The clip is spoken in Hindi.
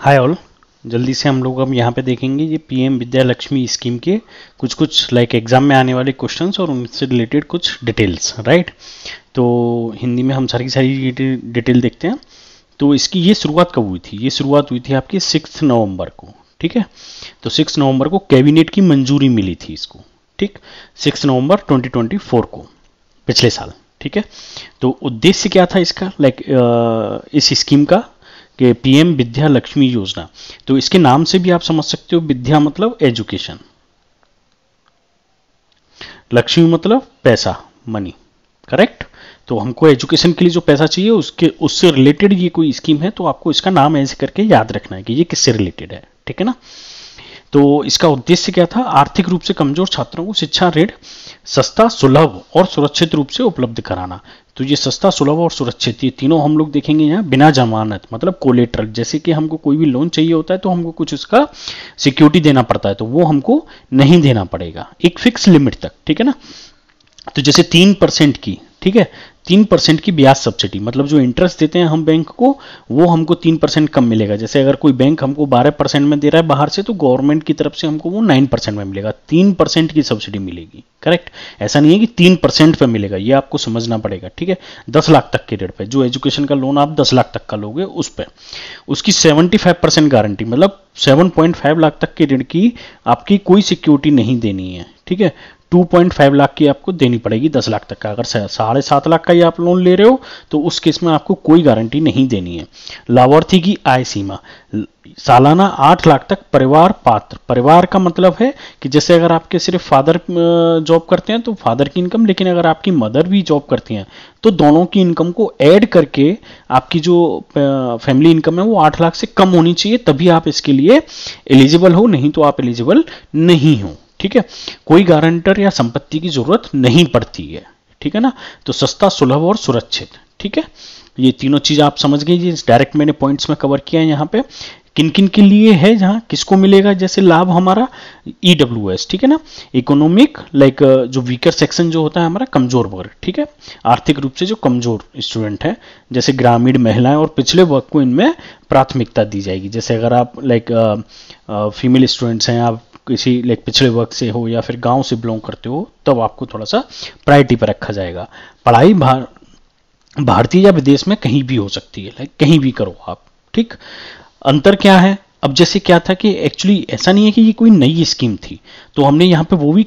Hi all. जल्दी से हम लोग अब यहाँ पे देखेंगे ये पीएम विद्या लक्ष्मी स्कीम के कुछ लाइक एग्जाम में आने वाले क्वेश्चंस और उनसे रिलेटेड कुछ डिटेल्स, राइट। तो हिंदी में हम सारी डिटेल देखते हैं। तो इसकी ये शुरुआत कब हुई थी? ये शुरुआत हुई थी आपकी 6 नवंबर को, ठीक है। तो 6 नवंबर को कैबिनेट की मंजूरी मिली थी इसको, ठीक। 6 नवंबर 2024 को, पिछले साल, ठीक है। तो उद्देश्य क्या था इसका, लाइक इस स्कीम का, कि पीएम विद्या लक्ष्मी योजना। तो इसके नाम से भी आप समझ सकते हो, विद्या मतलब एजुकेशन, लक्ष्मी मतलब पैसा, मनी, करेक्ट। तो हमको एजुकेशन के लिए जो पैसा चाहिए उससे रिलेटेड ये कोई स्कीम है, तो आपको इसका नाम ऐसे करके याद रखना है कि ये किससे रिलेटेड है, ठीक है ना। तो इसका उद्देश्य क्या था? आर्थिक रूप से कमजोर छात्रों को शिक्षा ऋण सस्ता, सुलभ और सुरक्षित रूप से उपलब्ध कराना। तो ये सस्ता, सुलभ और सुरक्षित, ये तीनों हम लोग देखेंगे यहाँ। बिना जमानत मतलब कोलेट्रल, जैसे कि हमको कोई भी लोन चाहिए होता है तो हमको कुछ उसका सिक्योरिटी देना पड़ता है, तो वो हमको नहीं देना पड़ेगा एक फिक्स लिमिट तक, ठीक है ना। तो जैसे 3% की, ठीक है, 3% की ब्याज सब्सिडी, मतलब जो इंटरेस्ट देते हैं हम बैंक को, वो हमको 3% कम मिलेगा। जैसे अगर कोई बैंक हमको 12% में दे रहा है बाहर से, तो गवर्नमेंट की तरफ से हमको वो 9% में मिलेगा, 3% की सब्सिडी मिलेगी, करेक्ट। ऐसा नहीं है कि 3% पे मिलेगा, ये आपको समझना पड़ेगा, ठीक है। 10 लाख तक के रेट पे जो एजुकेशन का लोन आप 10 लाख तक का लोगे उस पर उसकी 75% गारंटी, मतलब 7.5 लाख तक के ऋण की आपकी कोई सिक्योरिटी नहीं देनी है, ठीक है। 2.5 लाख की आपको देनी पड़ेगी 10 लाख तक का। अगर 7.5 लाख का ही आप लोन ले रहे हो तो उस केस में आपको कोई गारंटी नहीं देनी है। लाभार्थी की आय सीमा सालाना 8 लाख तक परिवार पात्र। परिवार का मतलब है कि जैसे अगर आपके सिर्फ फादर जॉब करते हैं तो फादर की इनकम, लेकिन अगर आपकी मदर भी जॉब करती हैं तो दोनों की इनकम को ऐड करके आपकी जो फैमिली इनकम है वो 8 लाख से कम होनी चाहिए, तभी आप इसके लिए एलिजिबल हो, नहीं तो आप एलिजिबल नहीं हो, ठीक है। कोई गारंटर या संपत्ति की जरूरत नहीं पड़ती है, ठीक है ना। तो सस्ता, सुलभ और सुरक्षित, ठीक है। ये तीनों चीज आप समझ गए। ये डायरेक्ट मैंने पॉइंट्स में कवर किया है यहाँ पे। किन किन के लिए है, जहां किसको मिलेगा, जैसे लाभ हमारा ईडब्ल्यूएस, ठीक है ना, इकोनॉमिक लाइक जो वीकर सेक्शन जो होता है हमारा, कमजोर वर्ग, ठीक है, आर्थिक रूप से जो कमजोर स्टूडेंट है, जैसे ग्रामीण, महिलाएं और पिछले वर्ग को इनमें प्राथमिकता दी जाएगी। जैसे अगर आप लाइक फीमेल स्टूडेंट्स हैं, आप किसी लाइक पिछड़े वर्ग से हो या फिर गांव से बिलोंग करते हो, तब आपको थोड़ा सा प्रायोरिटी पर रखा जाएगा। पढ़ाई भारतीय या विदेश में कहीं भी हो सकती है, लाइक कहीं भी करो आप, ठीक। अंतर क्या है? अब जैसे क्या था कि एक्चुअली ऐसा नहीं है कि ये कोई नई स्कीम थी, तो हमने यहाँ पे वो भी